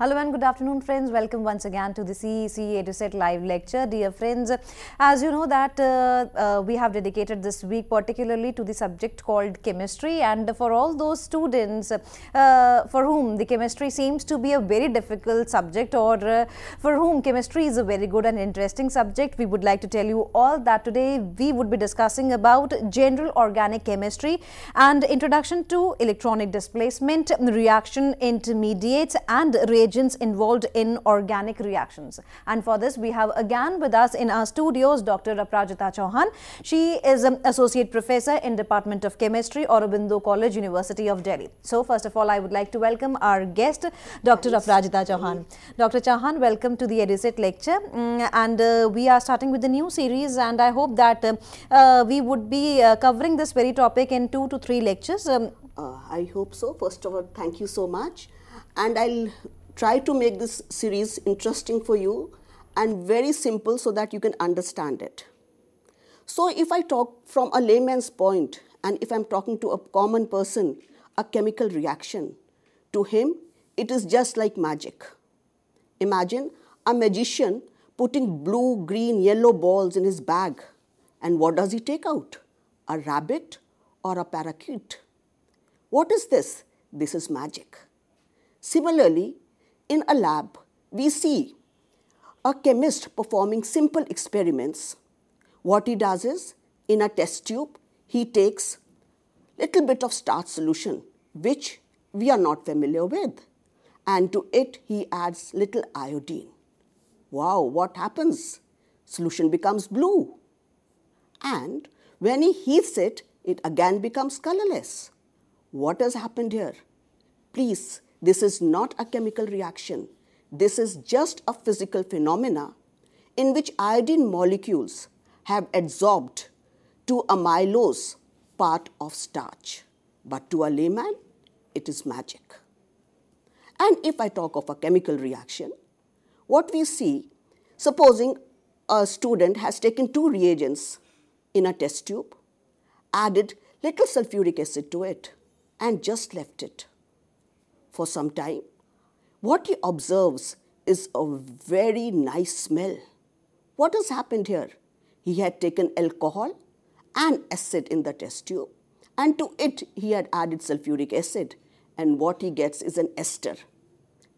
Hello and good afternoon, friends. Welcome once again to the CEC EduSet live lecture. Dear friends, as you know that we have dedicated this week particularly to the subject called chemistry, and for all those students for whom the chemistry seems to be a very difficult subject, or for whom chemistry is a very good and interesting subject, we would like to tell you all that today we would be discussing about general organic chemistry and introduction to electronic displacement, reaction intermediates and reagents involved in organic reactions. And for this, we have again with us in our studios Dr. Aparajita Chauhan. She is an Associate Professor in Department of Chemistry, Aurobindo College, University of Delhi. So, first of all, I would like to welcome our guest, Dr. Aparajita Chauhan. Dr. Chauhan, welcome to the EduSet lecture. And we are starting with the new series, and I hope that we would be covering this very topic in 2 to 3 lectures. I hope so. First of all, thank you so much. And I'll try to make this series interesting for you and very simple so that you can understand it. So if I talk from a layman's point, and if I'm talking to a common person, a chemical reaction, to him, it is just like magic. Imagine a magician putting blue, green, yellow balls in his bag. And what does he take out? A rabbit or a parakeet? What is this? This is magic. Similarly, in a lab, we see a chemist performing simple experiments. What he does is, in a test tube, he takes little bit of starch solution, which we are not familiar with, and to it he adds little iodine. Wow, what happens? Solution becomes blue. And when he heats it, it again becomes colorless. What has happened here? Please, this is not a chemical reaction. This is just a physical phenomena in which iodine molecules have adsorbed to amylose part of starch. But to a layman, it is magic. And if I talk of a chemical reaction, what we see, supposing a student has taken 2 reagents in a test tube, added little sulfuric acid to it, and just left it for some time, what he observes is a very nice smell. What has happened here? He had taken alcohol and acid in the test tube, and to it he had added sulfuric acid, and what he gets is an ester.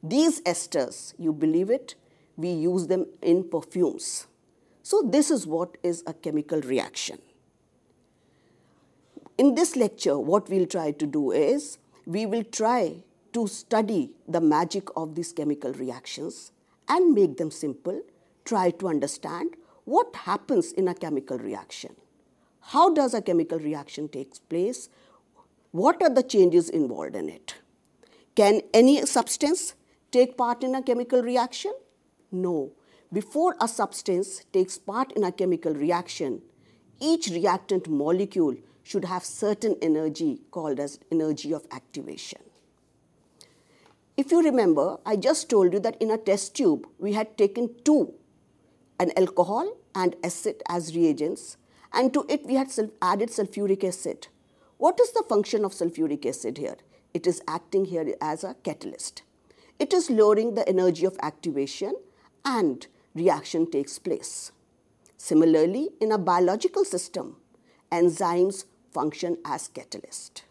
These esters, you believe it, we use them in perfumes. So this is what is a chemical reaction. In this lecture, what we'll try to do is, we will try to study the magic of these chemical reactions and make them simple, try to understand what happens in a chemical reaction. How does a chemical reaction take place? What are the changes involved in it? Can any substance take part in a chemical reaction? No. Before a substance takes part in a chemical reaction, each reactant molecule should have certain energy called as energy of activation. If you remember, I just told you that in a test tube, we had taken 2, an alcohol and acid as reagents, and to it we had added sulfuric acid. What is the function of sulfuric acid here? It is acting here as a catalyst. It is lowering the energy of activation and reaction takes place. Similarly, in a biological system, enzymes function as catalyst.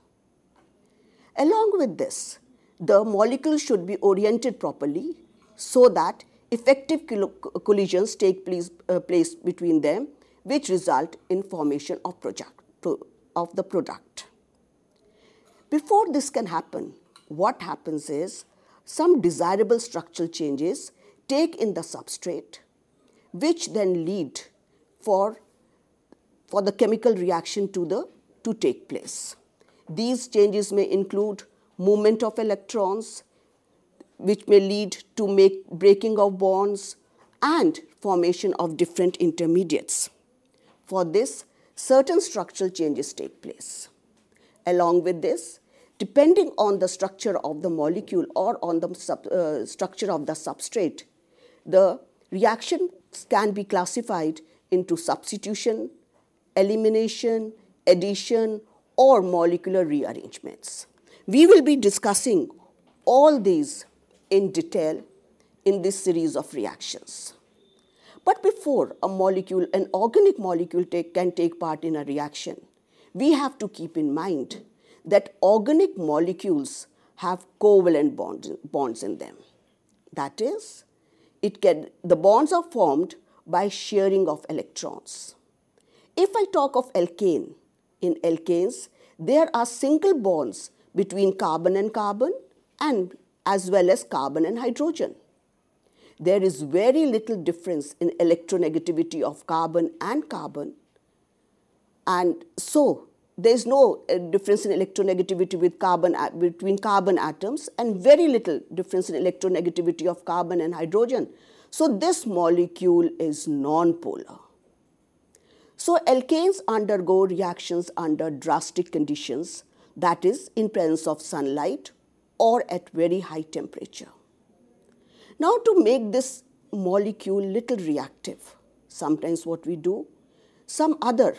Along with this, the molecules should be oriented properly so that effective collisions take place between them, which result in formation of the product. Before this can happen, what happens is some desirable structural changes take in the substrate, which then lead for the chemical reaction to take place. These changes may include movement of electrons, which may lead to breaking of bonds and formation of different intermediates. For this, certain structural changes take place. Along with this, depending on the structure of the molecule or on the structure of the substrate, the reactions can be classified into substitution, elimination, addition, or molecular rearrangements. We will be discussing all these in detail in this series of reactions. But before a molecule, an organic molecule can take part in a reaction, we have to keep in mind that organic molecules have covalent bonds in them. That is, the bonds are formed by sharing of electrons. If I talk of alkane, in alkanes, there are single bonds between carbon and as well as carbon and hydrogen. There is very little difference in electronegativity of carbon and carbon, and so there is no difference in electronegativity between carbon atoms, and very little difference in electronegativity of carbon and hydrogen. So this molecule is non-polar. So alkanes undergo reactions under drastic conditions, that is, in presence of sunlight or at very high temperature. Now, to make this molecule little reactive, sometimes what we do, some other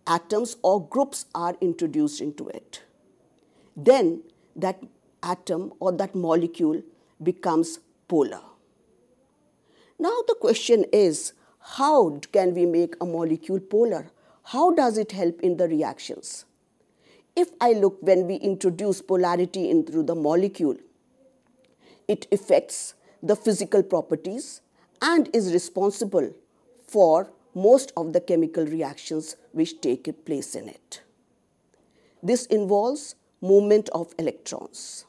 atoms or groups are introduced into it. Then that atom or that molecule becomes polar. Now the question is, how can we make a molecule polar? How does it help in the reactions? If I look, when we introduce polarity into the molecule, it affects the physical properties and is responsible for most of the chemical reactions which take place in it. This involves movement of electrons.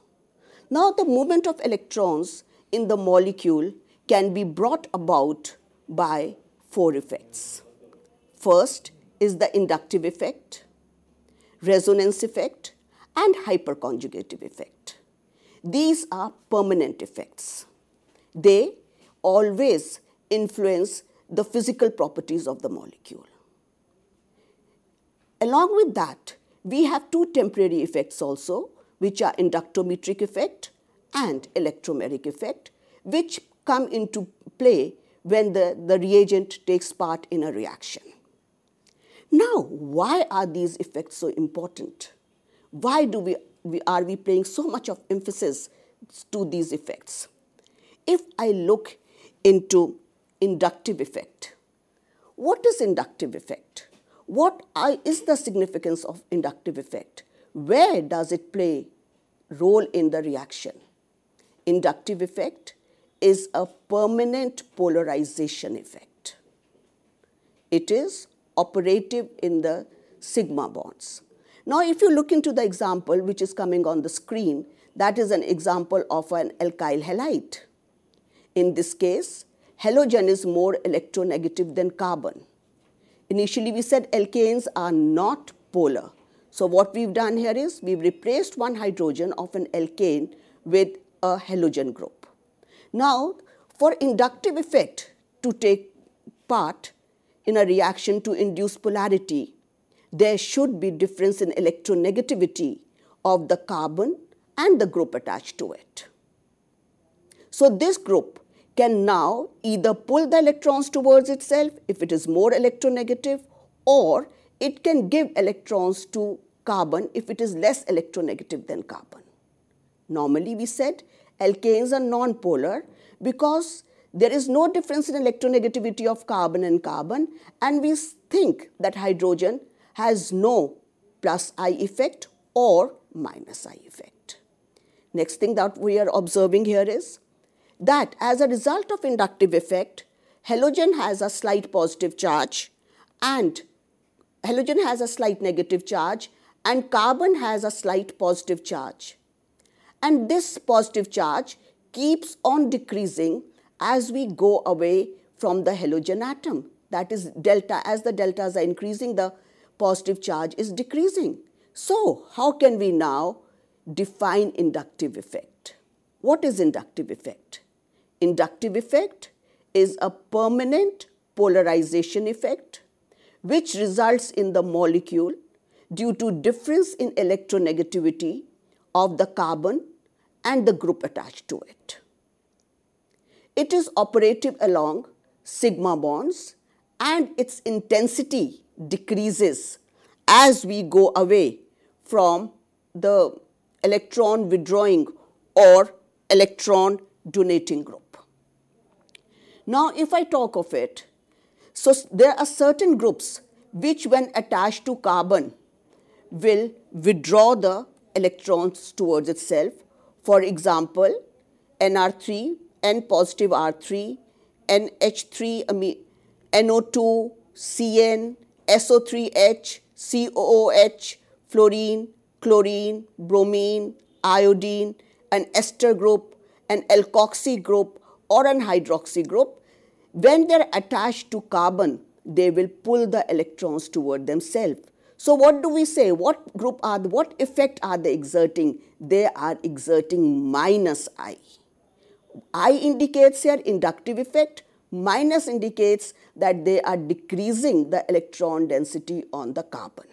Now the movement of electrons in the molecule can be brought about by 4 effects. First is the inductive effect, resonance effect, and hyperconjugative effect. These are permanent effects. They always influence the physical properties of the molecule. Along with that, we have 2 temporary effects also, which are inductometric effect and electromeric effect, which come into play when the reagent takes part in a reaction. Now, why are these effects so important? Why are we paying so much of emphasis to these effects? If I look into inductive effect, what is inductive effect? What is the significance of inductive effect? Where does it play role in the reaction? Inductive effect is a permanent polarization effect. It is operative in the sigma bonds. Now, if you look into the example which is coming on the screen, that is an example of an alkyl halide. In this case, halogen is more electronegative than carbon. Initially, we said alkanes are not polar. So what we've done here is we've replaced one hydrogen of an alkane with a halogen group. Now, for inductive effect to take part in a reaction to induce polarity, there should be difference in electronegativity of the carbon and the group attached to it. So this group can now either pull the electrons towards itself if it is more electronegative, or it can give electrons to carbon if it is less electronegative than carbon. Normally we said alkanes are non-polar because there is no difference in electronegativity of carbon and carbon, and we think that hydrogen has no plus I effect or minus I effect. Next thing that we are observing here is that as a result of inductive effect, halogen has a slight positive charge and halogen has a slight negative charge and carbon has a slight positive charge. And this positive charge keeps on decreasing as we go away from the halogen atom. That is delta. As the deltas are increasing, the positive charge is decreasing. So how can we now define inductive effect? What is inductive effect? Inductive effect is a permanent polarization effect which results in the molecule due to difference in electronegativity of the carbon and the group attached to it. It is operative along sigma bonds, and its intensity decreases as we go away from the electron withdrawing or electron donating group. Now, if I talk of it, so there are certain groups which, when attached to carbon, will withdraw the electrons towards itself. For example, NR3, N positive R3, NH3, NO2, CN, SO3H, COOH, fluorine, chlorine, bromine, iodine, an ester group, an alkoxy group, or an hydroxy group. When they are attached to carbon, they will pull the electrons toward themselves. So what do we say? What effect are they exerting? They are exerting minus I. I indicates here inductive effect, minus indicates that they are decreasing the electron density on the carbon.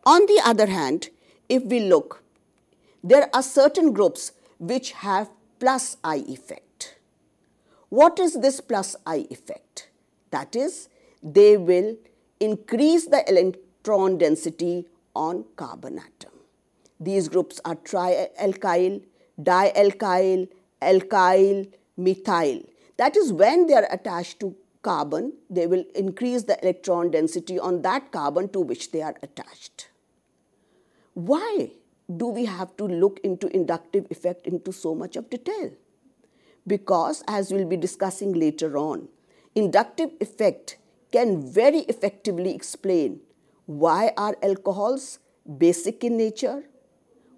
On the other hand, if we look, there are certain groups which have plus I effect. What is this plus I effect? That is, they will increase the electron density on carbon atom. These groups are trialkyl, dialkyl, alkyl, methyl. That is, when they are attached to carbon, they will increase the electron density on that carbon to which they are attached. Why do we have to look into inductive effect into so much of detail? Because, as we will be discussing later on, inductive effect can very effectively explain why are alcohols basic in nature,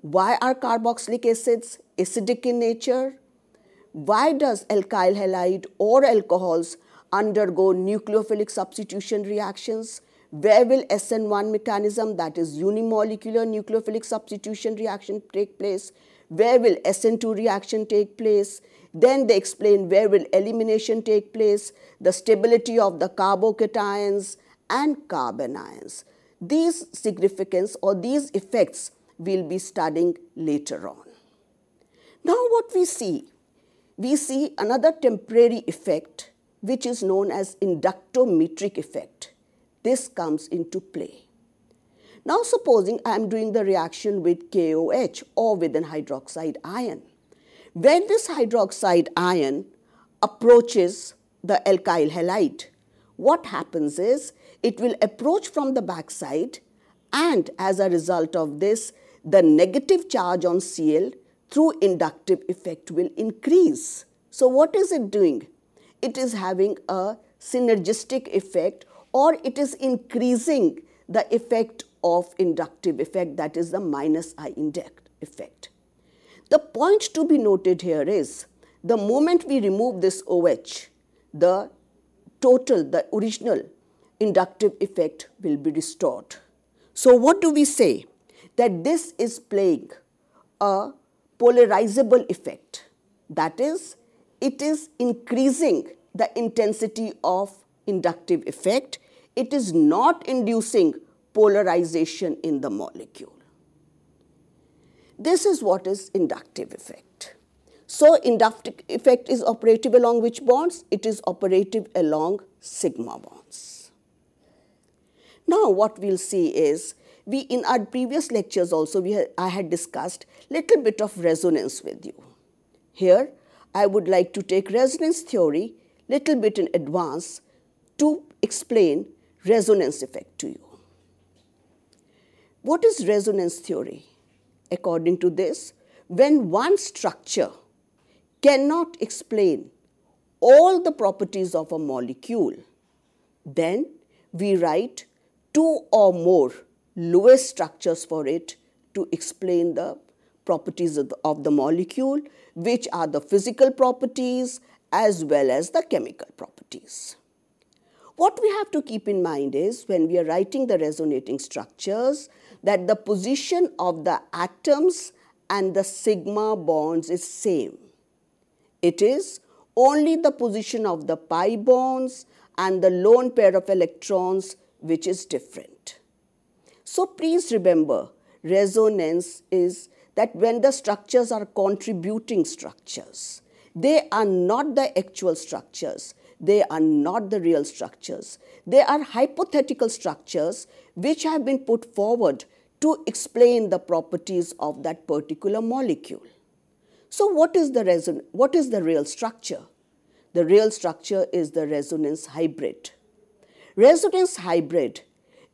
why are carboxylic acids acidic in nature, why does alkyl halide or alcohols undergo nucleophilic substitution reactions, where will SN1 mechanism, that is unimolecular nucleophilic substitution reaction, take place, where will SN2 reaction take place. Then they explain where will elimination take place, the stability of the carbocations and carbon ions. These significance or these effects we will be studying later on. Now what we see another temporary effect which is known as inductometric effect. This comes into play. Now supposing I am doing the reaction with KOH or with an hydroxide ion. When this hydroxide ion approaches the alkyl halide, what happens is it will approach from the backside, and as a result of this, the negative charge on Cl through inductive effect will increase. So what is it doing? It is having a synergistic effect, or it is increasing the effect of inductive effect, that is the minus I induct effect. The point to be noted here is the moment we remove this OH, the original inductive effect will be restored. So what do we say? That this is playing a polarizable effect. That is, it is increasing the intensity of inductive effect. It is not inducing polarization in the molecule. This is what is inductive effect. So inductive effect is operative along which bonds? It is operative along sigma bonds. Now what we'll see is, in our previous lectures also I had discussed little bit of resonance with you. Here I would like to take resonance theory little bit in advance to explain resonance effect to you. What is resonance theory? According to this, when one structure cannot explain all the properties of a molecule, then we write two or more Lewis structures for it to explain the properties of the molecule, which are the physical properties as well as the chemical properties. What we have to keep in mind is, when we are writing the resonating structures, that the position of the atoms and the sigma bonds is same. It is only the position of the pi bonds and the lone pair of electrons which is different. So please remember, resonance is that when the structures are contributing structures, they are not the actual structures, they are not the real structures. They are hypothetical structures which have been put forward to explain the properties of that particular molecule. So what is the real structure? The real structure is the resonance hybrid. Resonance hybrid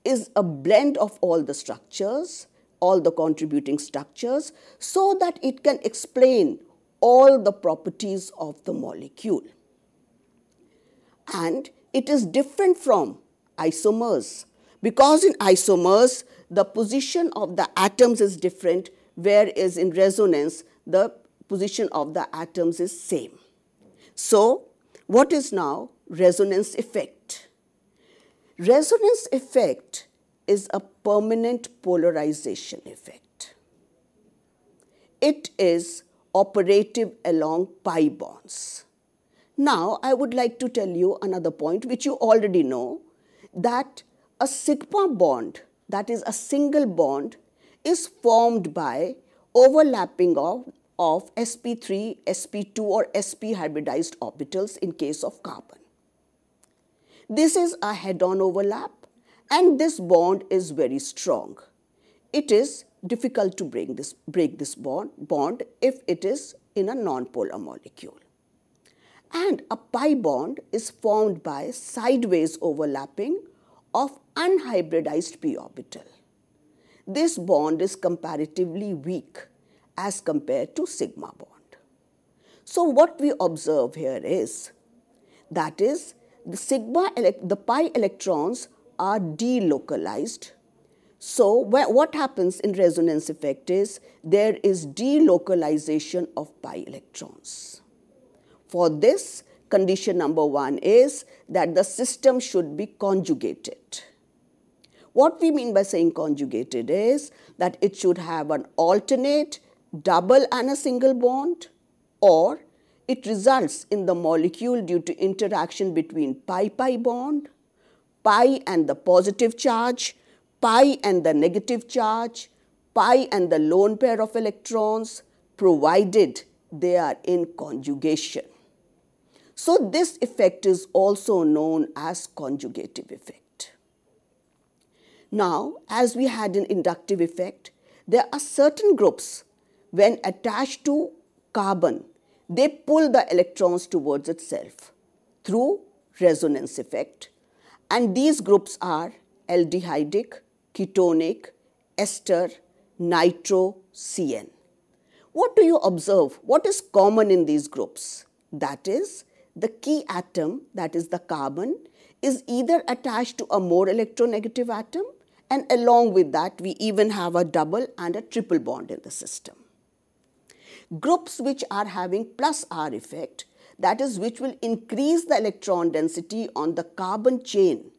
is a blend of all the structures, all the contributing structures, so that it can explain all the properties of the molecule. And it is different from isomers, because in isomers the position of the atoms is different, whereas in resonance the position of the atoms is same. So what is now resonance effect? Resonance effect is a permanent polarization effect. It is operative along pi bonds. Now, I would like to tell you another point which you already know, that a sigma bond, that is a single bond, is formed by overlapping of sp3, sp2 or sp hybridized orbitals in case of carbon. This is a head-on overlap and this bond is very strong. It is difficult to break this bond if it is in a non-polar molecule. And a pi bond is formed by sideways overlapping of unhybridized p orbital. This bond is comparatively weak as compared to sigma bond. So what we observe here is, that is, the pi electrons are delocalized. So what happens in resonance effect is, there is delocalization of pi electrons. For this, condition number 1 is that the system should be conjugated. What we mean by saying conjugated is that it should have an alternate, double and a single bond, or it results in the molecule due to interaction between pi-pi bond, pi and the positive charge, pi and the negative charge, pi and the lone pair of electrons, provided they are in conjugation. So this effect is also known as conjugative effect. Now, as we had an inductive effect, there are certain groups, when attached to carbon, they pull the electrons towards itself through resonance effect, and these groups are aldehydic, ketonic, ester, nitro, CN. What do you observe? What is common in these groups? That is, the key atom, that is the carbon, is either attached to a more electronegative atom, and along with that we even have a double and a triple bond in the system. Groups which are having plus R effect, that is, which will increase the electron density on the carbon chain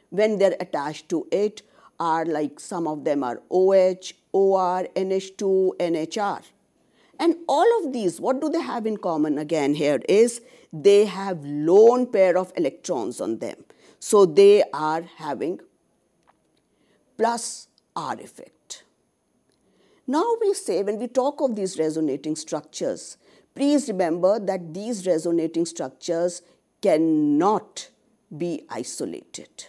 when they are attached to it, are like, some of them are OH, OR, NH2, NHR. And all of these, what do they have in common again here is, they have lone pair of electrons on them. So they are having plus R effect. Now we say, when we talk of these resonating structures, please remember that these resonating structures cannot be isolated.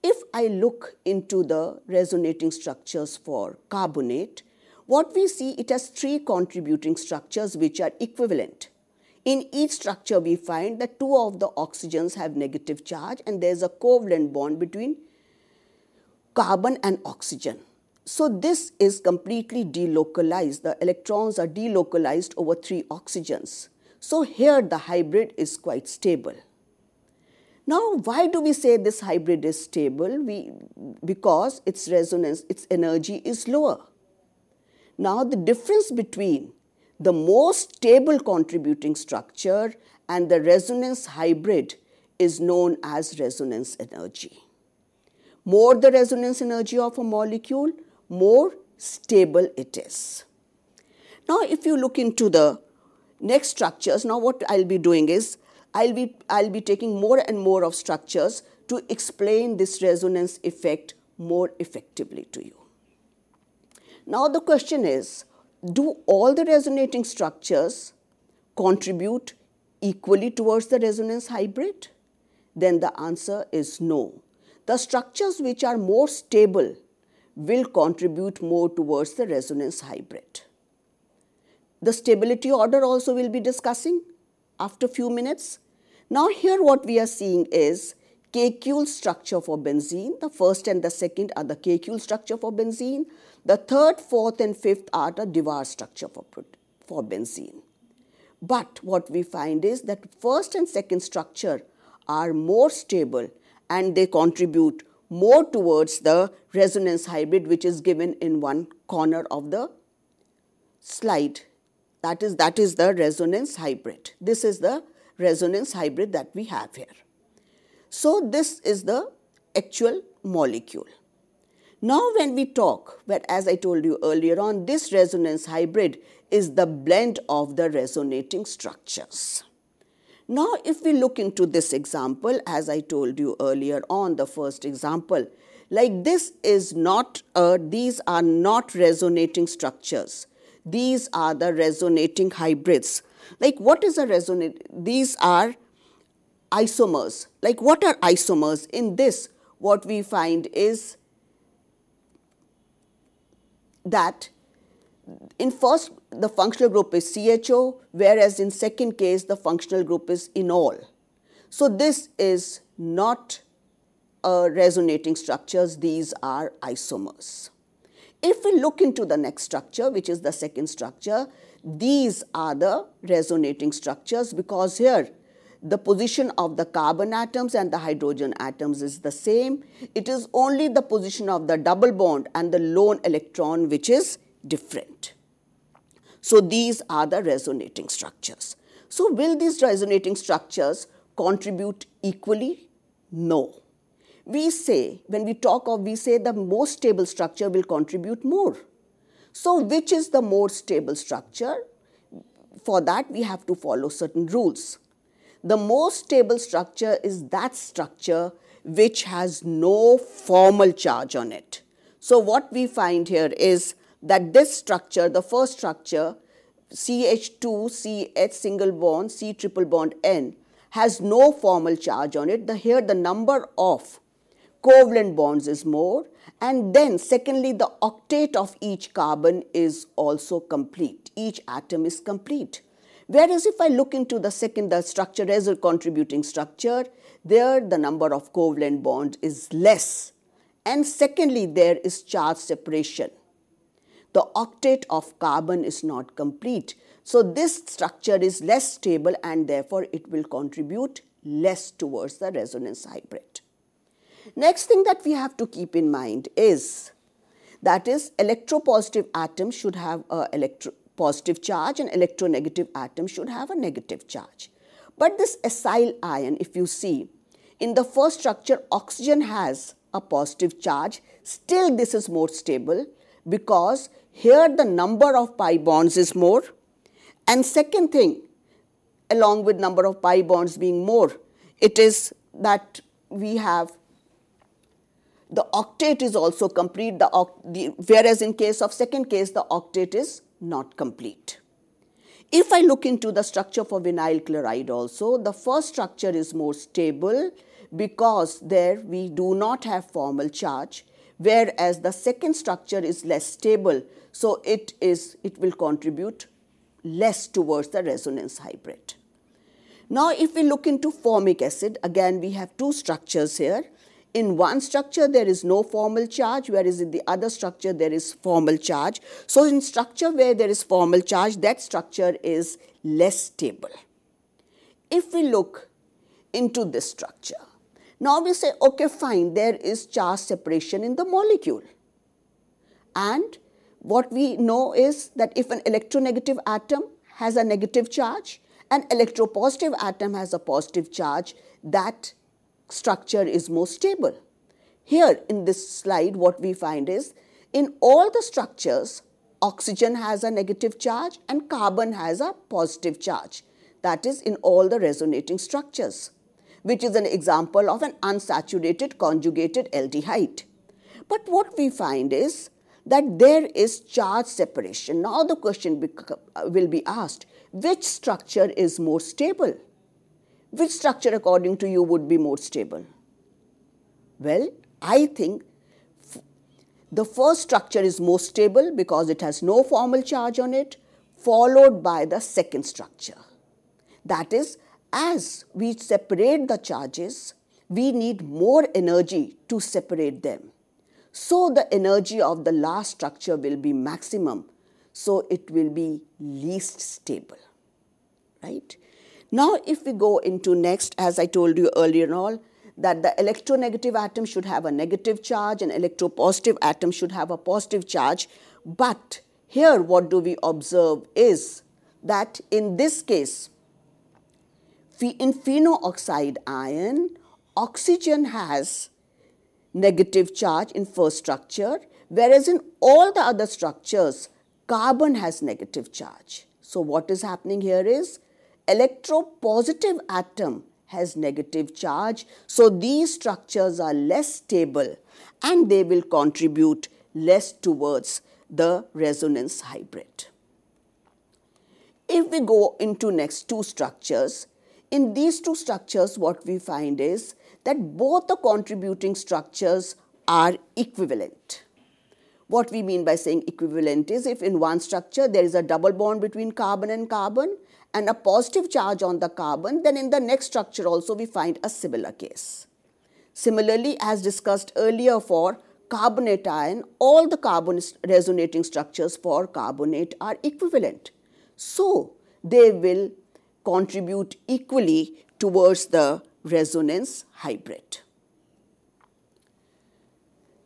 If I look into the resonating structures for carbonate, what we see, it has 3 contributing structures which are equivalent. In each structure we find that 2 of the oxygens have negative charge and there is a covalent bond between carbon and oxygen. So this is completely delocalized. The electrons are delocalized over 3 oxygens. So here the hybrid is quite stable. Now, why do we say this hybrid is stable? Because its resonance, its energy is lower. Now, the difference between the most stable contributing structure and the resonance hybrid is known as resonance energy. More the resonance energy of a molecule, more stable it is. Now, if you look into the next structures, now what I'll be doing is, I'll be taking more and more of structures to explain this resonance effect more effectively to you. Now the question is, do all the resonating structures contribute equally towards the resonance hybrid? Then the answer is no. The structures which are more stable will contribute more towards the resonance hybrid. The stability order also we'll be discussing after a few minutes. Now here what we are seeing is K-Cule structure for benzene. The first and the second are the K-Cule structure for benzene. The third, fourth and fifth are the Dewar structure for benzene. But what we find is that first and second structure are more stable and they contribute more towards the resonance hybrid, which is given in one corner of the slide. That is the resonance hybrid. This is the resonance hybrid that we have here. So this is the actual molecule. Now when we talk, as I told you earlier on, this resonance hybrid is the blend of the resonating structures. Now if we look into this example, as I told you earlier on, the first example, like this is not, these are not resonating structures. These are the resonating hybrids. Like what is a resonate? These are isomers. Like what are isomers? In this, what we find is that in first, the functional group is CHO, whereas in second case, the functional group is enol. So this is not resonating structures, these are isomers. If we look into the next structure, which is the second structure, these are the resonating structures because here the position of the carbon atoms and the hydrogen atoms is the same. It is only the position of the double bond and the lone electron which is different. So these are the resonating structures. So will these resonating structures contribute equally? No. We say, when we talk of, we say the most stable structure will contribute more. So which is the more stable structure? For that we have to follow certain rules. The most stable structure is that structure which has no formal charge on it. So what we find here is that this structure, the first structure, CH2, CH single bond, C triple bond N, has no formal charge on it. Here the number of covalent bonds is more, and then secondly the octet of each carbon is also complete. Each atom is complete. Whereas if I look into the second, the structure as a contributing structure, there the number of covalent bonds is less, and secondly there is charge separation. The octet of carbon is not complete. So this structure is less stable and therefore it will contribute less towards the resonance hybrid. Next thing that we have to keep in mind is, that is, electropositive atoms should have a positive charge and electronegative atoms should have a negative charge. But this acyl ion, if you see, in the first structure oxygen has a positive charge, still this is more stable because here the number of pi bonds is more, and second thing, along with number of pi bonds being more, it is that we have the octet is also complete, whereas in case of second case, the octet is not complete. If I look into the structure for vinyl chloride also, the first structure is more stable because there we do not have formal charge, whereas the second structure is less stable, so it will contribute less towards the resonance hybrid. Now if we look into formic acid, again we have two structures here. In one structure there is no formal charge, whereas in the other structure there is formal charge. So in structure where there is formal charge, that structure is less stable. If we look into this structure, now we say, okay fine, there is charge separation in the molecule. And what we know is that if an electronegative atom has a negative charge, an electropositive atom has a positive charge, that structure is more stable. Here in this slide what we find is, in all the structures, oxygen has a negative charge and carbon has a positive charge. That is in all the resonating structures, which is an example of an unsaturated conjugated aldehyde. But what we find is that there is charge separation. Now the question will be asked, which structure is more stable? Which structure according to you would be more stable? Well, I think the first structure is most stable because it has no formal charge on it, followed by the second structure. That is, as we separate the charges, we need more energy to separate them. So the energy of the last structure will be maximum, so it will be least stable, right? Now if we go into next, as I told you earlier on, that the electronegative atom should have a negative charge and electropositive atom should have a positive charge. But here what do we observe is that in this case, in phenooxide ion, oxygen has negative charge in first structure, whereas in all the other structures, carbon has negative charge. So what is happening here is electropositive atom has negative charge. So these structures are less stable and they will contribute less towards the resonance hybrid. If we go into next two structures, in these two structures what we find is that both the contributing structures are equivalent. What we mean by saying equivalent is if in one structure there is a double bond between carbon and carbon and a positive charge on the carbon, then in the next structure also we find a similar case. Similarly, as discussed earlier for carbonate ion, all the carbon resonating structures for carbonate are equivalent. So they will contribute equally towards the resonance hybrid.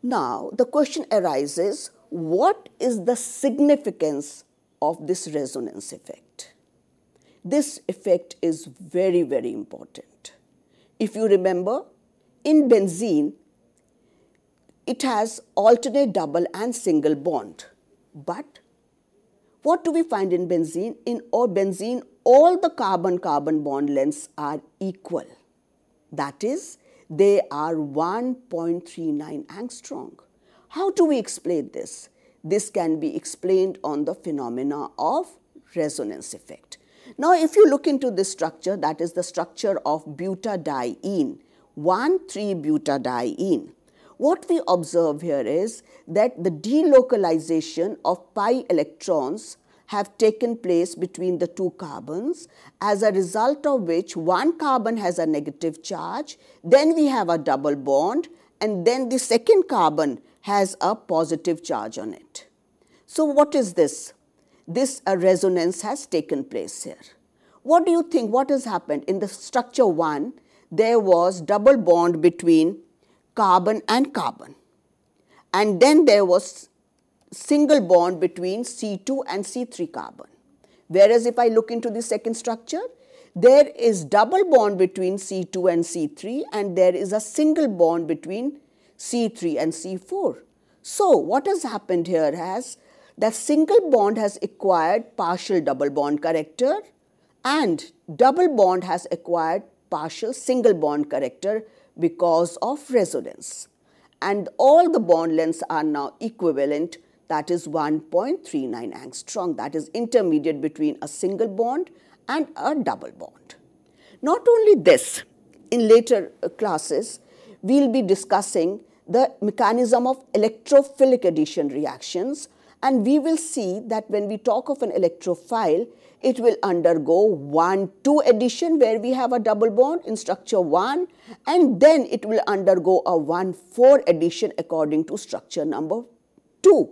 Now the question arises, what is the significance of this resonance effect? This effect is very, very important. If you remember, in benzene, it has alternate double and single bond. But what do we find in benzene? In benzene, all the carbon-carbon bond lengths are equal. That is, they are 1.39 angstrom. How do we explain this? This can be explained on the phenomena of resonance effect. Now, if you look into this structure, that is the structure of butadiene, 1,3-butadiene. What we observe here is that the delocalization of pi electrons have taken place between the two carbons, as a result of which one carbon has a negative charge, then we have a double bond, and then the second carbon has a positive charge on it. So what is this? This resonance has taken place here. What do you think? What has happened? In the structure 1, there was double bond between carbon and carbon. And then there was single bond between C2 and C3 carbon. Whereas if I look into the second structure, there is double bond between C2 and C3 and there is a single bond between C3 and C4. So what has happened here is that single bond has acquired partial double bond character and double bond has acquired partial single bond character because of resonance. And all the bond lengths are now equivalent, that is 1.39 angstrom, that is intermediate between a single bond and a double bond. Not only this, in later classes, we will be discussing the mechanism of electrophilic addition reactions, and we will see that when we talk of an electrophile, it will undergo 1,2 addition where we have a double bond in structure 1, and then it will undergo a 1,4 addition according to structure number 2.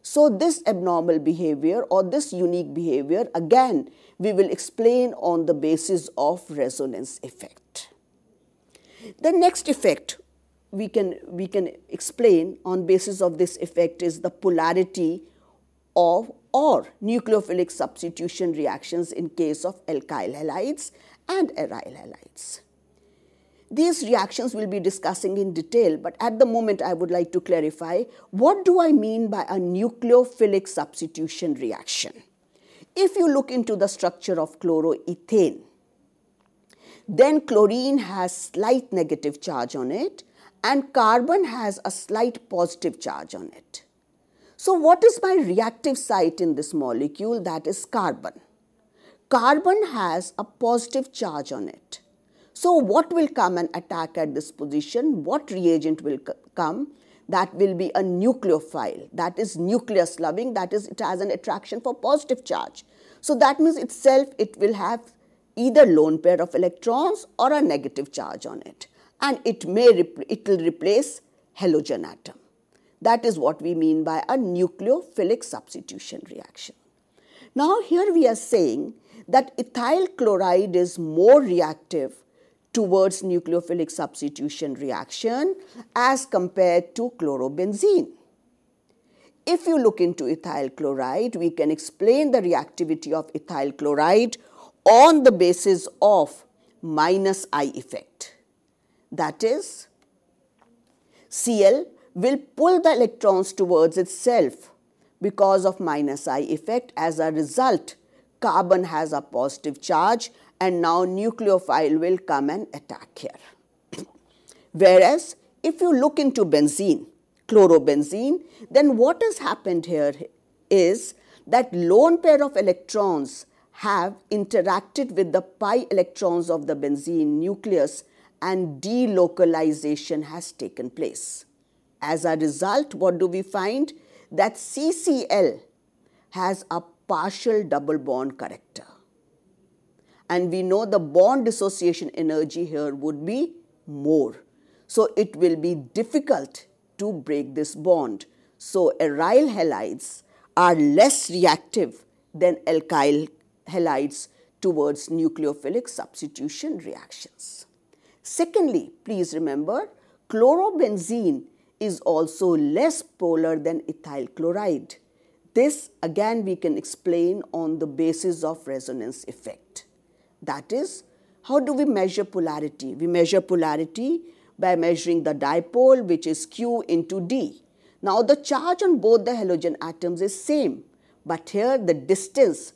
So this abnormal behavior or this unique behavior, again, we will explain on the basis of resonance effect. The next effect we can explain on basis of this effect is the polarity of or nucleophilic substitution reactions in case of alkyl halides and aryl halides. These reactions we'll be discussing in detail, but at the moment I would like to clarify what do I mean by a nucleophilic substitution reaction. If you look into the structure of chloroethane, then chlorine has slight negative charge on it and carbon has a slight positive charge on it. So what is my reactive site in this molecule? That is carbon. Carbon has a positive charge on it. So what will come and attack at this position? What reagent will come? That will be a nucleophile, that is nucleus loving, that is it has an attraction for positive charge. So that means itself it will have either lone pair of electrons or a negative charge on it, and it will replace halogen atom. That is what we mean by a nucleophilic substitution reaction. Now here we are saying that ethyl chloride is more reactive towards nucleophilic substitution reaction as compared to chlorobenzene. If you look into ethyl chloride, we can explain the reactivity of ethyl chloride on the basis of minus I effect. That is, Cl will pull the electrons towards itself because of minus I effect. As a result, carbon has a positive charge, and now nucleophile will come and attack here. Whereas, if you look into benzene, chlorobenzene, then what has happened here is that lone pair of electrons have interacted with the pi electrons of the benzene nucleus and delocalization has taken place. As a result, what do we find? That CCl has a partial double bond character. And we know the bond dissociation energy here would be more. So it will be difficult to break this bond. So aryl halides are less reactive than alkyl halides towards nucleophilic substitution reactions. Secondly, please remember, chlorobenzene is also less polar than ethyl chloride. This again we can explain on the basis of resonance effect. That is, how do we measure polarity? We measure polarity by measuring the dipole, which is Q into D. Now the charge on both the halogen atoms is same, but here the distance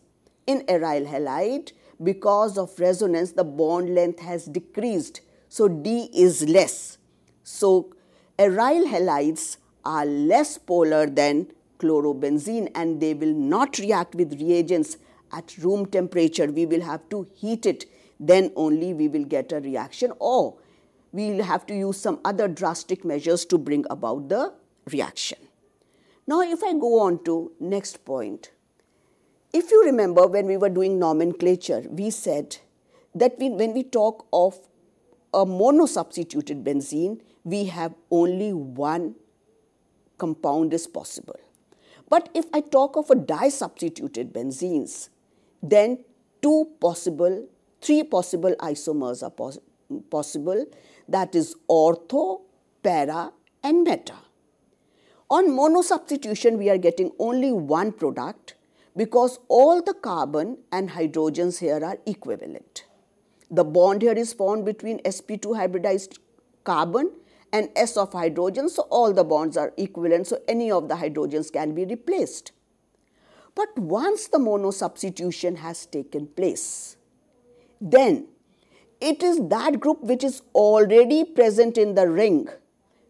in aryl halide, because of resonance, the bond length has decreased. So D is less. So aryl halides are less polar than chlorobenzene, and they will not react with reagents at room temperature. We will have to heat it, then only we will get a reaction, or we will have to use some other drastic measures to bring about the reaction. Now if I go on to next point, if you remember when we were doing nomenclature, we said that when we talk of a monosubstituted benzene, we have only one compound is possible. But if I talk of a disubstituted benzenes, then three possible isomers are possible, that is ortho, para and meta. On monosubstitution, we are getting only one product because all the carbon and hydrogens here are equivalent. The bond here is formed between sp2 hybridized carbon and S of hydrogen, so all the bonds are equivalent, so any of the hydrogens can be replaced. But once the monosubstitution has taken place, then it is that group which is already present in the ring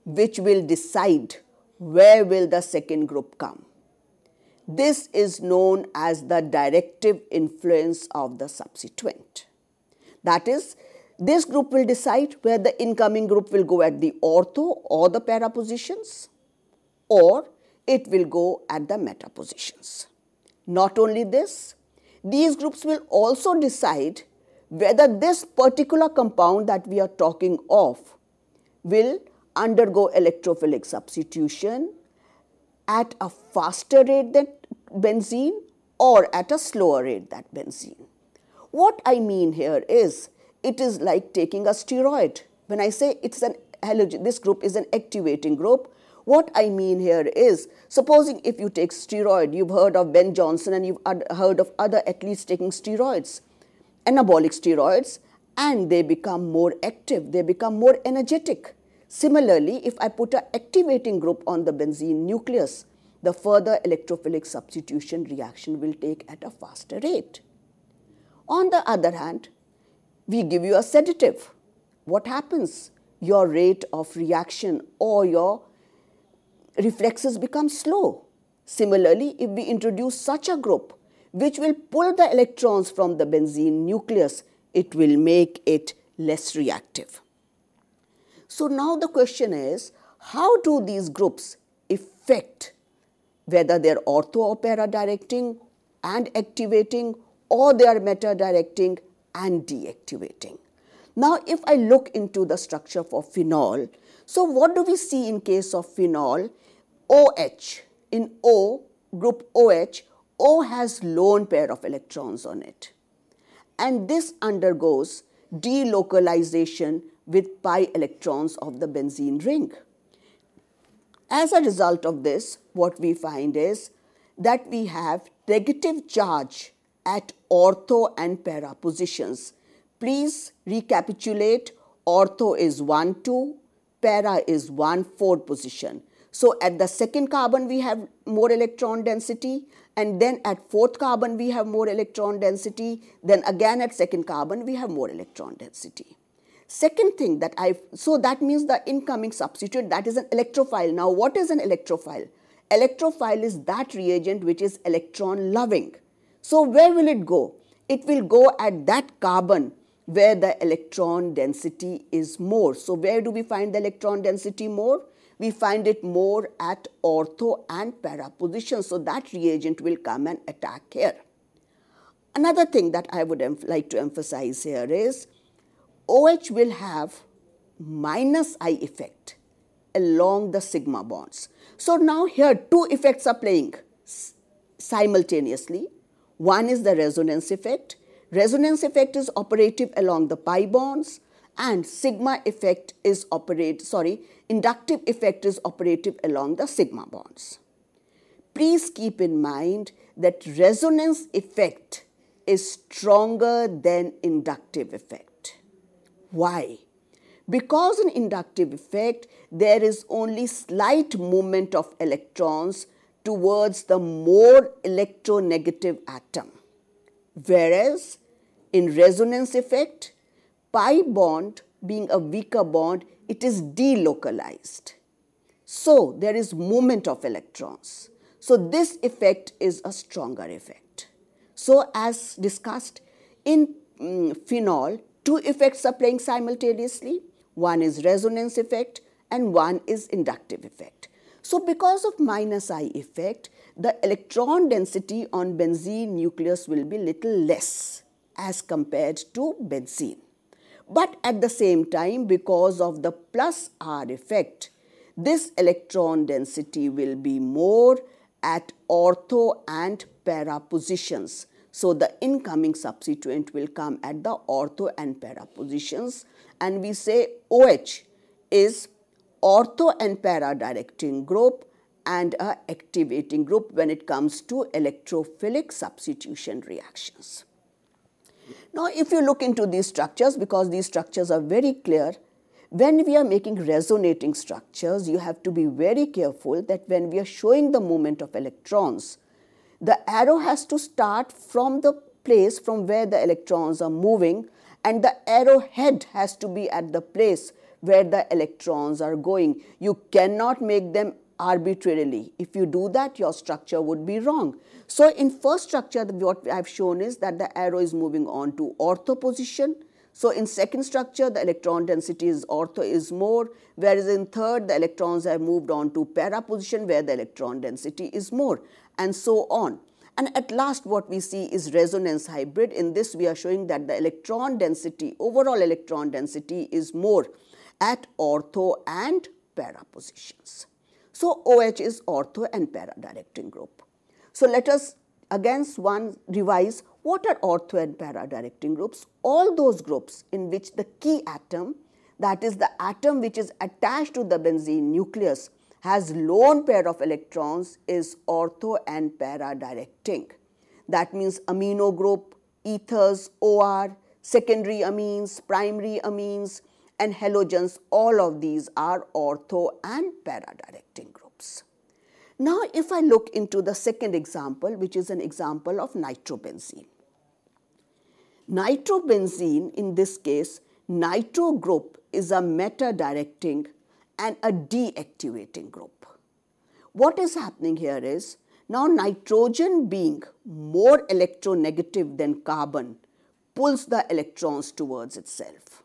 which will decide where will the second group come. This is known as the directive influence of the substituent. That is, this group will decide where the incoming group will go at the ortho or the para positions, or it will go at the meta positions. Not only this, these groups will also decide whether this particular compound that we are talking of will undergo electrophilic substitution at a faster rate than benzene or at a slower rate than benzene. What I mean here is, it is like taking a steroid. When I say it's an halogen, this group is an activating group, what I mean here is, supposing if you take steroid, you've heard of Ben Johnson and you've heard of other athletes taking steroids, anabolic steroids, and they become more active, they become more energetic. Similarly, if I put an activating group on the benzene nucleus, the further electrophilic substitution reaction will take at a faster rate. On the other hand, we give you a sedative. What happens? Your rate of reaction or your reflexes become slow. Similarly, if we introduce such a group which will pull the electrons from the benzene nucleus, it will make it less reactive. So now the question is, how do these groups affect whether they are ortho or para directing and activating, or they are meta directing and deactivating? Now if I look into the structure for phenol, so what do we see in case of phenol? OH, in O, group OH, O has lone pair of electrons on it, and this undergoes delocalization with pi electrons of the benzene ring. As a result of this, what we find is that we have negative charge at ortho and para positions. Please recapitulate, ortho is 1, 2, para is 1, 4 position. So at the second carbon we have more electron density, and then at fourth carbon we have more electron density, then again at second carbon we have more electron density. Second thing that so that means the incoming substituent, that is an electrophile. Now what is an electrophile? Electrophile is that reagent which is electron loving. So where will it go? It will go at that carbon where the electron density is more. So where do we find the electron density more? We find it more at ortho and para positions. So that reagent will come and attack here. Another thing that I would like to emphasize here is OH will have minus I effect along the sigma bonds. So now here two effects are playing simultaneously. One is the resonance effect. Resonance effect is operative along the pi bonds, and sigma effect is inductive effect is operative along the sigma bonds. Please keep in mind that resonance effect is stronger than inductive effect. Why? Because in inductive effect, there is only slight movement of electrons towards the more electronegative atom. Whereas in resonance effect, pi bond being a weaker bond, it is delocalized. So there is movement of electrons. So this effect is a stronger effect. So as discussed in phenol, two effects are playing simultaneously. One is resonance effect and one is inductive effect. So because of minus I effect, the electron density on benzene nucleus will be little less as compared to benzene. But at the same time, because of the plus R effect, this electron density will be more at ortho and para positions. So the incoming substituent will come at the ortho and para positions, and we say OH is ortho and para directing group and a activating group when it comes to electrophilic substitution reactions. Now if you look into these structures, because these structures are very clear, when we are making resonating structures, you have to be very careful that when we are showing the movement of electrons, the arrow has to start from the place from where the electrons are moving, and the arrow head has to be at the place where the electrons are going. You cannot make them arbitrarily. If you do that, your structure would be wrong. So in first structure, what I have shown is that the arrow is moving on to ortho position. So in second structure, the electron density is ortho is more, whereas in third, the electrons have moved on to para position where the electron density is more, and so on. And at last, what we see is resonance hybrid. In this, we are showing that the electron density, overall electron density is more at ortho and para positions. So OH is ortho and para directing group. So let us again revise what are ortho and para directing groups. All those groups in which the key atom, that is the atom which is attached to the benzene nucleus, has lone pair of electrons is ortho and para directing. That means amino group, ethers, OR, secondary amines, primary amines, and halogens, all of these are ortho and para directing groups. Now if I look into the second example, which is an example of nitrobenzene. Nitrobenzene, in this case, nitro group is a meta directing and a deactivating group. What is happening here is Now nitrogen, being more electronegative than carbon, pulls the electrons towards itself.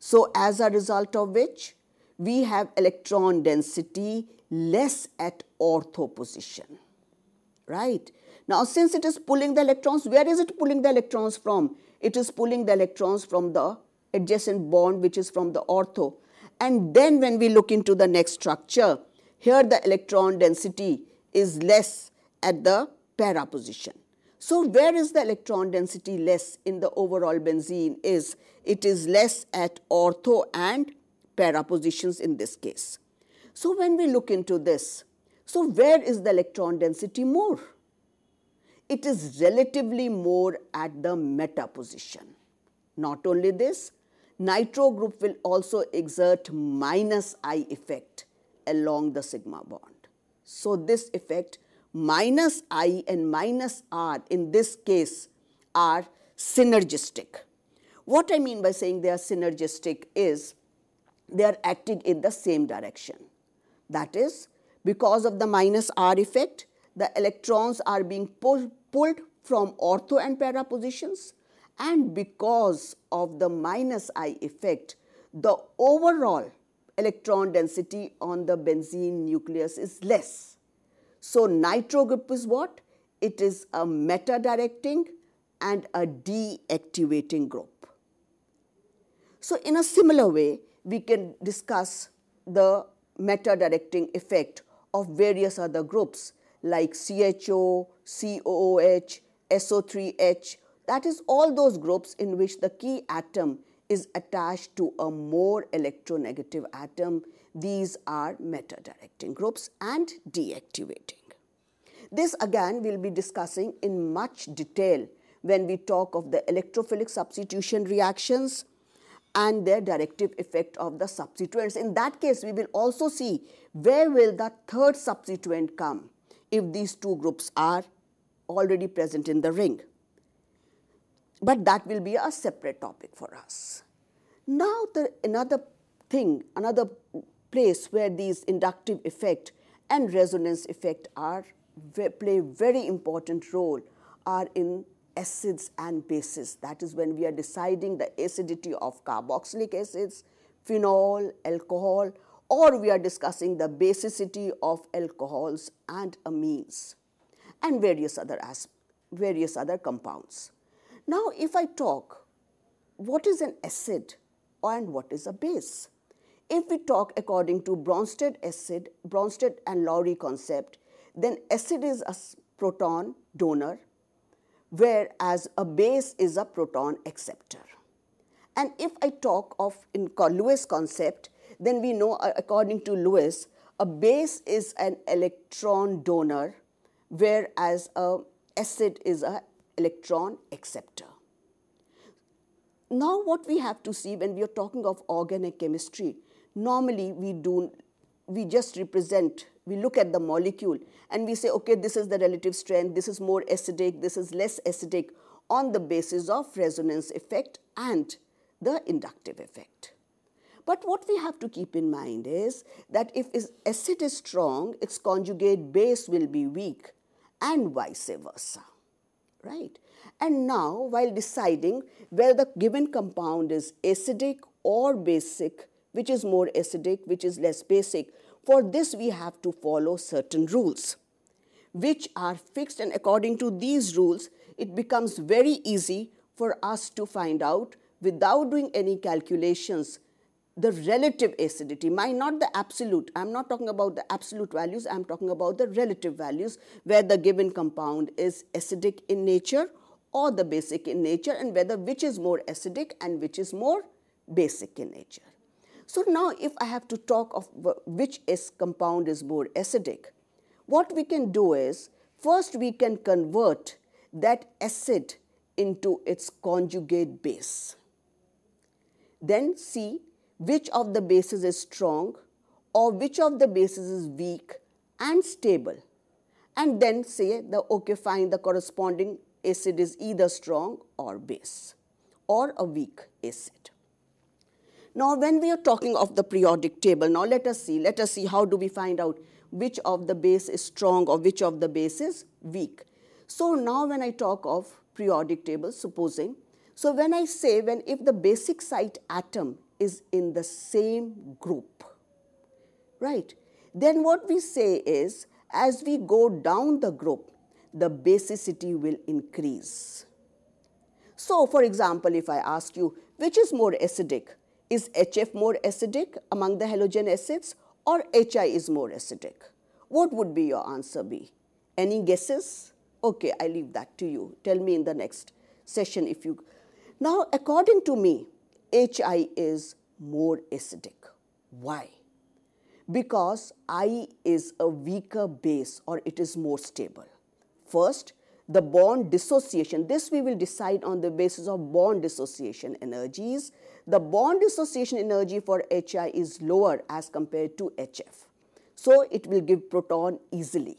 So as a result of which, we have electron density less at ortho position, right? Now since it is pulling the electrons, where is it pulling the electrons from? It is pulling the electrons from the adjacent bond, which is from the ortho. And then when we look into the next structure, here the electron density is less at the para position. So where is the electron density less in the overall benzene? It is less at ortho and para positions in this case. So when we look into this, so where is the electron density more? It is relatively more at the meta position. Not only this, nitro group will also exert minus I effect along the sigma bond. So this effect, minus I and minus R in this case are synergistic. What I mean by saying they are synergistic is they are acting in the same direction. That is, because of the minus R effect, the electrons are being pulled from ortho and para positions, and because of the minus I effect, the overall electron density on the benzene nucleus is less. So nitro group is what? It is a meta-directing and a deactivating group. So in a similar way, we can discuss the meta-directing effect of various other groups like CHO, COOH, SO3H. That is all those groups in which the key atom is attached to a more electronegative atom. These are meta-directing groups and deactivating. This again we'll be discussing in much detail when we talk of the electrophilic substitution reactions and their directive effect of the substituents. In that case, we will also see where will the third substituent come if these two groups are already present in the ring. But that will be a separate topic for us. Now another place where these inductive effect and resonance effect play very important role are in acids and bases. That is when we are deciding the acidity of carboxylic acids, phenol, alcohol, or we are discussing the basicity of alcohols and amines and various other compounds. Now if I talk, what is an acid and what is a base? If we talk according to Bronsted and Lowry concept, then acid is a proton donor, whereas a base is a proton acceptor. And if I talk of in Lewis concept, then we know according to Lewis, a base is an electron donor, whereas a acid is an electron acceptor. Now what we have to see when we are talking of organic chemistry, normally we look at the molecule and we say, okay, this is the relative strength, this is more acidic, this is less acidic, on the basis of resonance effect and the inductive effect. But what we have to keep in mind is that if acid is strong, its conjugate base will be weak and vice versa, right? And now while deciding whether the given compound is acidic or basic, which is more acidic, which is less basic, for this we have to follow certain rules which are fixed, and according to these rules it becomes very easy for us to find out without doing any calculations the relative acidity, not the absolute. I am not talking about the absolute values, I am talking about the relative values where the given compound is acidic in nature or the basic in nature, and whether which is more acidic and which is more basic in nature. So now if I have to talk of which compound is more acidic, what we can do is, first we can convert that acid into its conjugate base. Then see which of the bases is strong or which of the bases is weak and stable. And then say, okay, fine, the corresponding acid is either strong or base or a weak acid. Now when we are talking of the periodic table, now let us see how do we find out which of the base is strong or which of the base is weak. So now when I talk of periodic table, supposing, so when I say if the basic site atom is in the same group, right, then what we say is as we go down the group, the basicity will increase. So for example, if I ask you which is more acidic, is HF more acidic among the halogen acids or HI is more acidic? What would be your answer be? Any guesses? Okay, I leave that to you. Tell me in the next session if you. Now, according to me, HI is more acidic. Why? Because I is a weaker base or it is more stable. First, the bond dissociation. This we will decide on the basis of bond dissociation energies. The bond dissociation energy for HI is lower as compared to HF. So it will give proton easily.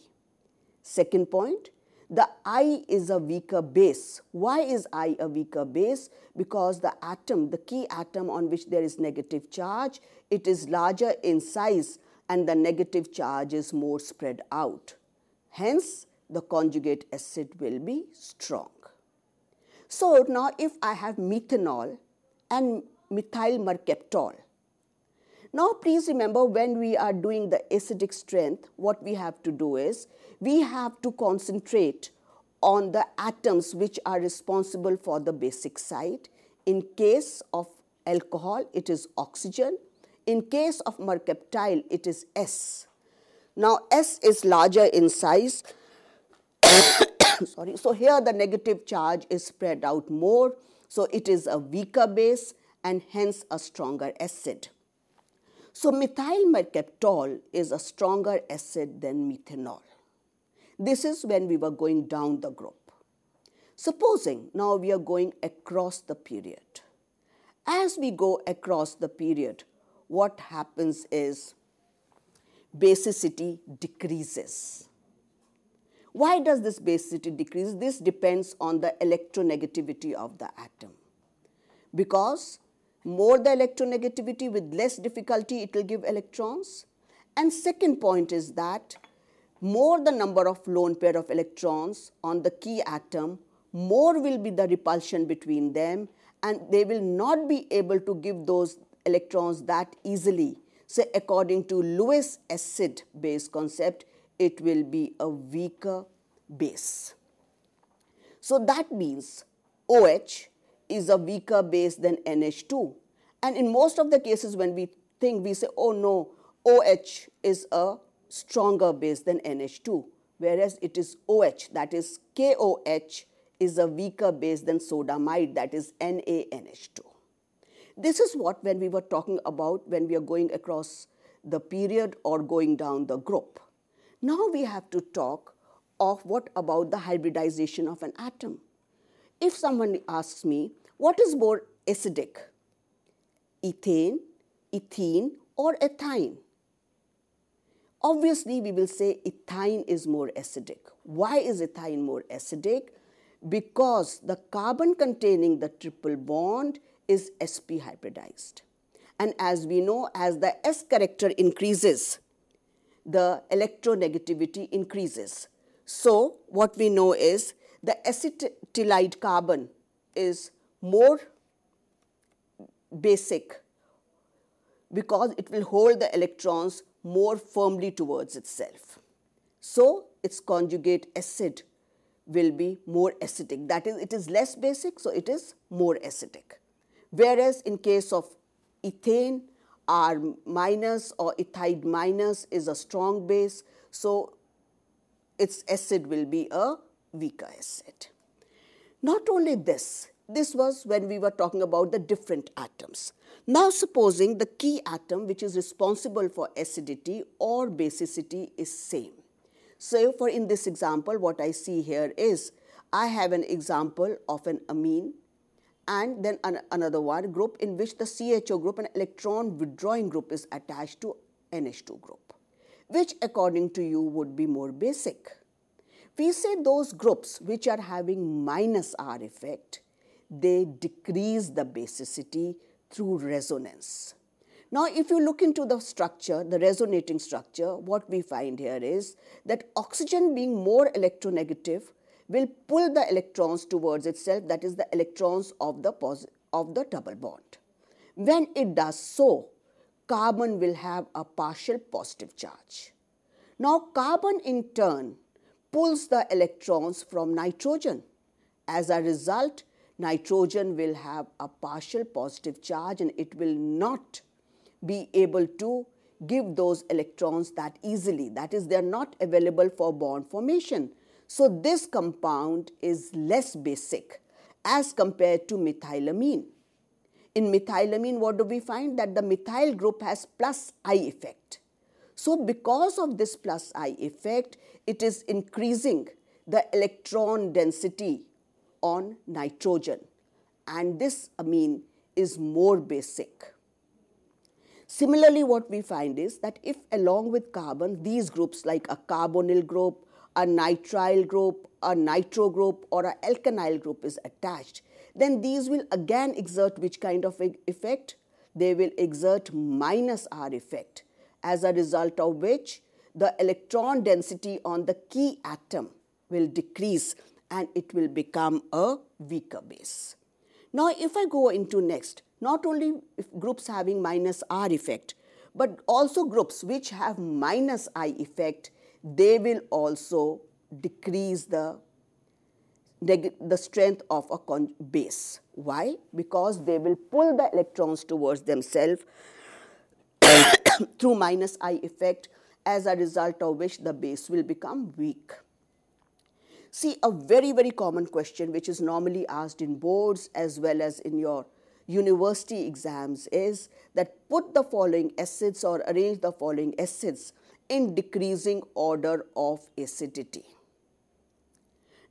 Second point, the I is a weaker base. Why is I a weaker base? Because the atom, the key atom on which there is negative charge, it is larger in size and the negative charge is more spread out. Hence, the conjugate acid will be strong. So now if I have methanol and methyl mercaptol, now please remember when we are doing the acidic strength, what we have to do is, we have to concentrate on the atoms which are responsible for the basic site. In case of alcohol, it is oxygen. In case of mercaptile, it is S. Now S is larger in size. Sorry. So here the negative charge is spread out more. So it is a weaker base and hence a stronger acid. So methyl mercaptol is a stronger acid than methanol. This is when we were going down the group. Supposing now we are going across the period. As we go across the period, what happens is basicity decreases. Why does this basicity decrease? This depends on the electronegativity of the atom. Because more the electronegativity, with less difficulty it will give electrons. And second point is that more the number of lone pair of electrons on the key atom, more will be the repulsion between them and they will not be able to give those electrons that easily. So according to Lewis acid base concept, it will be a weaker base. So that means OH is a weaker base than NH2. And in most of the cases when we think, we say, oh no, OH is a stronger base than NH2, whereas it is OH, that is KOH, is a weaker base than sodamide, that is NaNH2. This is what when we were talking about when we are going across the period or going down the group. Now we have to talk of what about the hybridization of an atom. If someone asks me, what is more acidic? Ethane, ethene or ethine? Obviously, we will say ethine is more acidic. Why is ethine more acidic? Because the carbon containing the triple bond is sp hybridized. And as we know, as the S character increases, the electronegativity increases. So what we know is the acetylide carbon is more basic because it will hold the electrons more firmly towards itself. So its conjugate acid will be more acidic. That is, it is less basic, so it is more acidic. Whereas in case of ethane, R minus or ethide minus is a strong base, so its acid will be a weaker acid. Not only this, this was when we were talking about the different atoms. Now supposing the key atom which is responsible for acidity or basicity is same. So for in this example, what I see here is, I have an example of an amine and then another one group in which the CHO group, an electron withdrawing group, is attached to NH2 group. Which according to you would be more basic? We say those groups which are having minus R effect, they decrease the basicity through resonance. Now, if you look into the structure, the resonating structure, what we find here is that oxygen, being more electronegative, will pull the electrons towards itself, that is the electrons of the double bond. When it does so, carbon will have a partial positive charge. Now, carbon in turn pulls the electrons from nitrogen. As a result, nitrogen will have a partial positive charge and it will not be able to give those electrons that easily. That is, they are not available for bond formation. So, this compound is less basic as compared to methylamine. In methylamine, what do we find? That the methyl group has plus I effect. So, because of this plus I effect, it is increasing the electron density on nitrogen, and this amine is more basic. Similarly, what we find is that if along with carbon, these groups like a carbonyl group, a nitrile group, a nitro group or an alkanyl group is attached, then these will again exert which kind of effect? They will exert minus R effect, as a result of which the electron density on the key atom will decrease and it will become a weaker base. Now, if I go into next, not only groups having minus R effect, but also groups which have minus I effect, they will also decrease the strength of a base. Why? Because they will pull the electrons towards themselves through minus I effect, as a result of which the base will become weak. See, a very, very common question which is normally asked in boards as well as in your university exams is that put the following acids or arrange the following acids in decreasing order of acidity.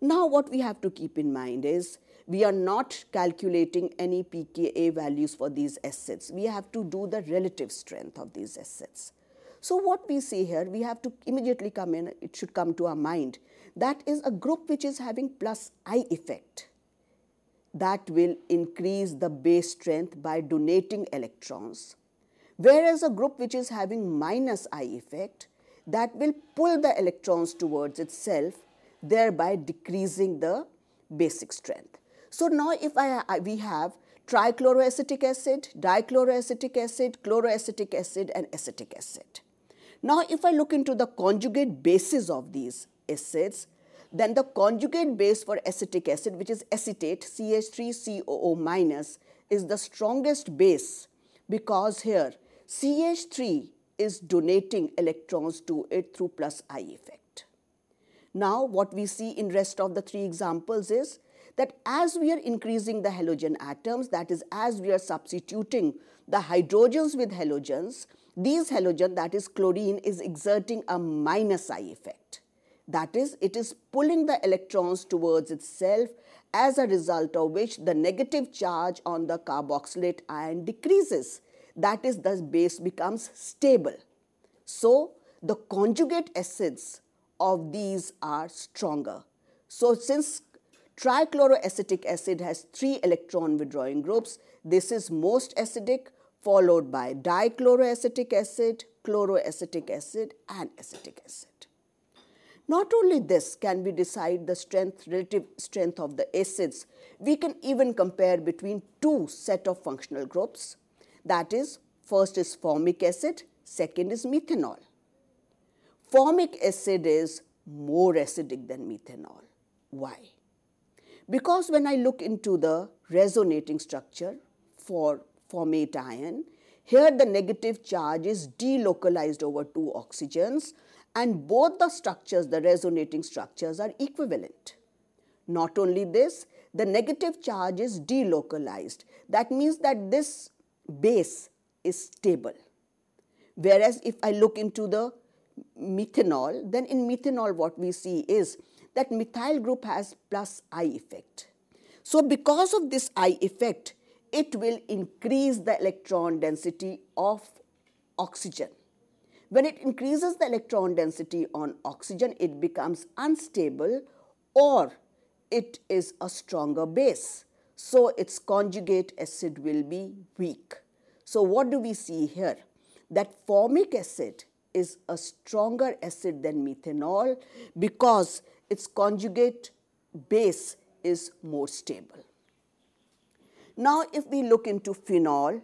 Now, what we have to keep in mind is we are not calculating any pKa values for these acids. We have to do the relative strength of these acids. So, what we see here, we have to immediately come in, it should come to our mind, that is a group which is having plus I effect. That will increase the base strength by donating electrons, whereas a group which is having minus I effect, that will pull the electrons towards itself, thereby decreasing the basic strength. So, now if we have trichloroacetic acid, dichloroacetic acid, chloroacetic acid and acetic acid. Now, if I look into the conjugate bases of these acids, then the conjugate base for acetic acid, which is acetate, CH3COO minus, is the strongest base, because here CH3 is donating electrons to it through plus I effect. Now, what we see in rest of the three examples is that as we are increasing the halogen atoms, that is, as we are substituting the hydrogens with halogens, these halogen, that is chlorine, is exerting a minus I effect. That is, it is pulling the electrons towards itself, as a result of which the negative charge on the carboxylate ion decreases. That is, the base becomes stable. So, the conjugate acids of these are stronger. So, since trichloroacetic acid has 3 electron withdrawing groups, this is most acidic, followed by dichloroacetic acid, chloroacetic acid and acetic acid. Not only this can we decide the strength, relative strength of the acids, we can even compare between 2 set of functional groups. That is, first is formic acid, second is methanol. Formic acid is more acidic than methanol. Why? Because when I look into the resonating structure for formate ion, here the negative charge is delocalized over 2 oxygens, and both the structures, the resonating structures, are equivalent. Not only this, the negative charge is delocalized. That means that this base is stable. Whereas if I look into the methanol, then in methanol what we see is that methyl group has plus I effect. So, because of this I effect, it will increase the electron density of oxygen. When it increases the electron density on oxygen, it becomes unstable or it is a stronger base. So, its conjugate acid will be weak. So what do we see here? That formic acid is a stronger acid than methanol because its conjugate base is more stable. Now, if we look into phenol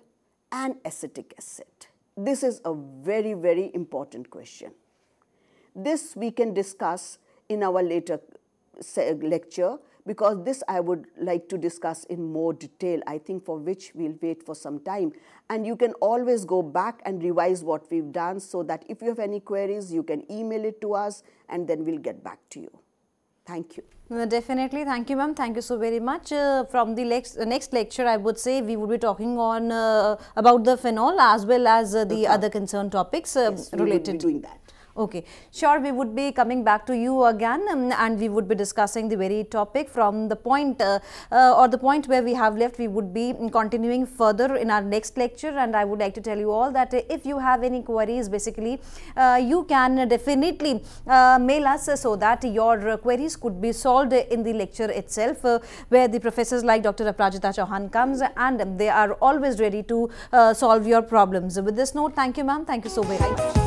and acetic acid, this is a very, very important question. This we can discuss in our later lecture, because this I would like to discuss in more detail, I think, for which we'll wait for some time. And you can always go back and revise what we've done, so that if you have any queries, you can email it to us and then we'll get back to you. Thank you. Definitely. Thank you, ma'am. Thank you so very much. From the next lecture, I would say we would be talking on about the phenol as well as the other concerned topics yes, related. We will be doing that. Okay, sure, we would be coming back to you again and we would be discussing the very topic from the point or the point where we have left. We would be continuing further in our next lecture, and I would like to tell you all that if you have any queries, basically you can definitely mail us so that your queries could be solved in the lecture itself, where the professors like Dr. Aparajita Chauhan comes and they are always ready to solve your problems. With this note, thank you, ma'am. Thank you so very much.